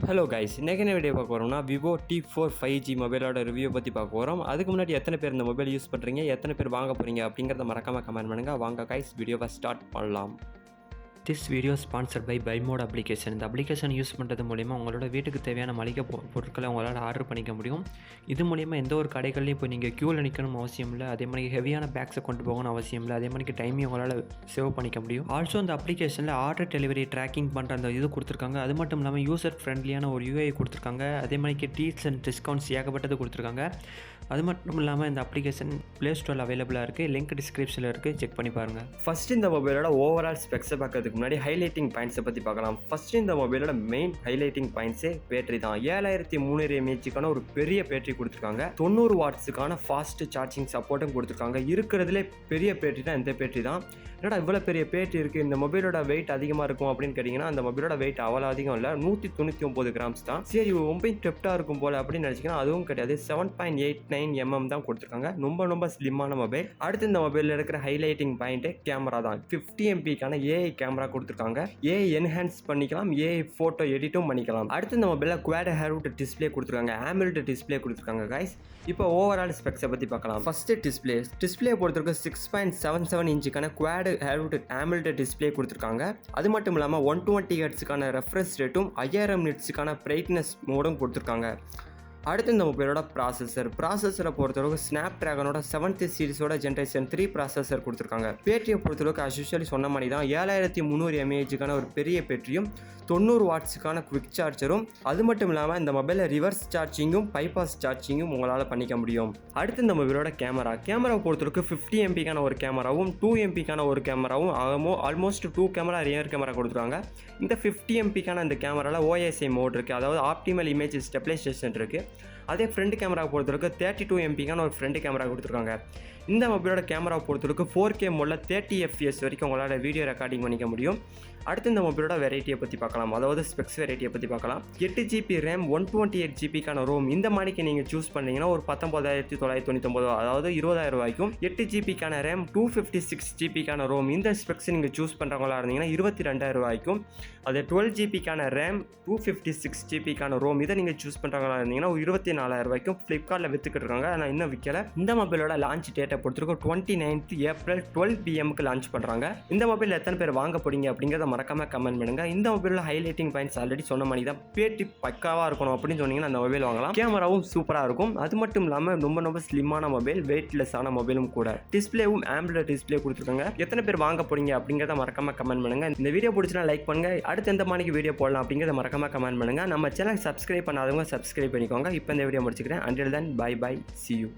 Hello guys, இன்றைக்கி என்ன video பார்க்க போகிறோம்னா விவோ T4 5G மொபைலோட ரிவ்யூ பற்றி பார்க்க போகிறோம். அதுக்கு முன்னாடி எத்தனை பேர் இந்த மொபைல் யூஸ் பண்ணுறீங்க, எத்தனை பேர் வாங்க போகிறீங்க அப்படிங்கிறத மறக்காமல் கமெண்ட் பண்ணுங்கள். வாங்க கைஸ், வீடியோவை ஸ்டார்ட் பண்ணலாம். This video sponsored by Bymot application. இந்த அப்ளிகேஷன் யூஸ் பண்ணுறது மூலிமா உங்களோட வீட்டுக்கு தேவையான மளிகை பொருட்களை உங்களால் ஆர்டர் பண்ணிக்க முடியும். இது மூலிமா எந்த ஒரு கடைகள்லையும் இப்போ நீங்கள் க்யூவில் நிற்கணும் அவசியம் இல்லை. அதே மாதிரி ஹெவியான பேக்ஸை கொண்டு போகணும் அவசியம் இல்லை. அதே மாதிரி டைமையும் உங்களால் சேவ் பண்ணிக்க முடியும். ஆல்சோ இந்த அப்ளிகேஷனில் ஆர்டர் டெலிவரி ட்ராக்கிங் பண்ணுற அந்த இது கொடுத்துருக்காங்க. அது மட்டும் இல்லாமல் யூசர் ஃப்ரெண்ட்லியான ஒரு யூஐ கொடுத்துருக்காங்க. அதே மாதிரி டீல்ஸ் அண்ட் டிஸ்கவுண்ட்ஸ் ஏகப்பட்டது கொடுத்துருக்காங்க. அது மட்டும் இல்லாமல் இந்த அப்ளிகேஷன் ப்ளே ஸ்டோரில் அவைலபிளாக இருக்குது. லிங்க் டிஸ்கிரிப்ஷனில் இருக்குது, செக் பண்ணி பாருங்கள். ஃபஸ்ட் இந்த மொபைலோட ஓவரால் ஸ்பெக்ஸை பார்க்கறதுக்கு முன்னாடி ஹைலைட்டிங் பாயிண்ட்ஸை பற்றி பார்க்கலாம். ஃபஸ்ட்டு இந்த மொபைலோட மெயின் ஹைலைட்டிங் பாயிண்ட்ஸே பேட்டரி தான். 7300 mAhக்கான ஒரு பெரிய பேட்டரி கொடுத்துருக்காங்க. 90 வாட்ஸுக்கான ஃபாஸ்ட் சார்ஜிங் சப்போர்ட்டும் கொடுத்துருக்காங்க. இருக்கிறதுலே பெரிய பேட்டரி தான் இந்த பேட்டரி தான். என்னடா இவ்வளோ பெரிய பேட்டரி இருக்குது, இந்த மொபைலோட வெயிட் அதிகமாக இருக்கும் அப்படின்னு கேட்டிங்கன்னா, அந்த மொபைலோட வெயிட் அவ்வளோ அதிகம் இல்லை, 199 கிராம்ஸ் தான். சரி, ரொம்ப டெப்டாக இருக்கும் போல் அப்படின்னு நினச்சிங்கன்னா அதுவும் கிடையாது. 7.89 mm தான் கொடுத்துருக்காங்க. ரொம்ப ஸ்லிம்மான மொபைல். அடுத்து இந்த மொபைலில் இருக்கிற ஹைலைட்டிங் பாயிண்ட்டு கேமரா தான். 50 MP ஏஐ கேமரா கொடுத்துருக்காங்க. ஏஐ என்ஹான்ஸ் பண்ணிக்கலாம், ஏஐ ஃபோட்டோ எடிட்டும் பண்ணிக்கலாம். அடுத்து இந்த மொபைலில் குவாட் ஹேர்வுட் டிஸ்பிளே கொடுத்துருக்காங்க, AMOLED டிஸ்பிளே கொடுத்துருக்காங்க கைஸ். இப்போ ஓவரால் ஸ்பெக்ஸை பற்றி பார்க்கலாம். ஃபஸ்ட்டு டிஸ்பிளே பொறுத்தவரைக்கும் 6.77 இன்ச்சுக்கான குவாட் ஹேர்வுட் AMOLED டிஸ்பிளே கொடுத்துருக்காங்க. அது மட்டும் இல்லாமல் 120 ஹெர்ட்ஸுக்கான ரெஃப்ரெஷ் ரேட்டும் 5000 நிட்ஸுக்கான பிரைட்னஸ் மோடும் கொடுத்துருக்காங்க. அடுத்து இந்த மொபைலோட ப்ராசஸரை பொறுத்தளவுக்கு ஸ்னாப்ட்ராகனோட 7th சீரிஸோட ஜென்ரேஷன் 3 ப்ராசஸர் கொடுத்துருக்காங்க. பேட்டரியை பொறுத்தளவுக்கு அஸ்யூஷுவலி சொன்ன மாதிரி தான் 7300 mAhக்கான ஒரு பெரிய பேட்டரியும் 90 வாட்ஸுக்கான குவிக் சார்ஜரும், அது மட்டும் இல்லாமல் இந்த மொபைலில் ரிவர்ஸ் சார்ஜிங்கும் பைபாஸ் சார்ஜிங்கும் உங்களால் பண்ணிக்க முடியும். அடுத்து இந்த மொபைலோட கேமராவை பொறுத்தளவுக்கு 50 MPக்கான ஒரு கேமராவும் 2 MPக்கான ஒரு கேமராவும் ஆல்மோஸ்ட் 2 கேமரா ரியர் கேமரா கொடுத்துருக்காங்க. இந்த 50 MPக்கான இந்த கேமராவில் OSI மோட் இருக்குது, அதாவது ஆப்டிமல் இமேஜ் ஸ்டெபிலைசேஷன் இருக்குது. அதே ஃப்ரண்ட் கேமரா பொறுத்தவரைக்கும் 32 MPக்கான ஒரு ஃப்ரண்ட் கேமரா கொடுத்துருக்காங்க. இந்த மொபைலோட கேமரா பொறுத்தவரைக்கு 4K மோடில் 30 FPS வரைக்கும் உங்களால் வீடியோ ரெக்கார்டிங் பண்ணிக்க முடியும். அடுத்து இந்த மொபைலோட வெரைட்டியை பற்றி பார்க்கலாம், அதாவது ஸ்பெக்ஸ் வெரைட்டியை பற்றி பார்க்கலாம். 8GB RAM 128GBக்கான ரோம் இந்த மாதிரிக்கு நீங்கள் சூஸ் பண்ணிங்கன்னா ஒரு 19,999, அதாவது 20,000 ரூபாய்க்கும். 8GBக்கான RAM 256GBக்கான ரோம் இந்த ஸ்பெக்ஸ் நீங்கள் சூஸ் பண்ணுறவங்களா இருந்தீங்கன்னா 22,000 ரூபாய்க்கும். அதே 12GBக்கான RAM 256GBக்கான ரோம் இதை நீங்கள் சூஸ் பண்ணுறவங்களா இருந்தீங்கன்னா 24,000 ரூபாய்க்கும் ஃப்ளிப்கார்ட்டில் விற்றுக்கிட்டு இருக்காங்க. ஆனால் இன்னும் விற்கலை. இந்த மொபைலோட லான்ச் டேட்டை பொறுத்திருக்கும் 29th April 12 PM லான்ச் பண்ணுறாங்க. இந்த மொபைல் எத்தனை பேர் வாங்க போறீங்க அப்படிங்கிறத மறக்காமல் கமெண்ட் பண்ணுங்க. இந்த மொபைலில் ஹைலைட்டிங் பாயிண்ட்ஸ் ஆல்ரெடி சொன்ன மாதிரி தான். பேட்டரி பக்காவாக இருக்கணும் அப்படின்னு சொன்னீங்கன்னா அந்த மொபைல் வாங்கலாம். கேமராவும் சூப்பராக இருக்கும். அது மட்டும் இல்லாமல் ரொம்ப ஸ்லிம்மான மொபைல், வெயிட்லெஸ்ஸான மொபைலும் கூட. டிஸ்பிளேவும் AMOLED டிஸ்பிளே கொடுத்துருக்காங்க. எத்தனை பேர் வாங்க போறீங்க அப்படிங்கிறத மறக்காமல் கமெண்ட் பண்ணுங்க. இந்த வீடியோ பிடிச்சினா லைக் பண்ணுங்க. அடுத்து எந்த மாதிரிக்கு வீடியோ போடலாம் அப்படிங்கிறத மறக்காமல் கமெண்ட் பண்ணுங்க. நம்ம சேனல் சப்ஸ்கிரைப் பண்ணாதவங்க சப்ஸ்கிரைப் பண்ணிக்கோங்க. இப்போ இந்த வீடியோ முடிச்சுக்கிறேன். Until then, bye, see you.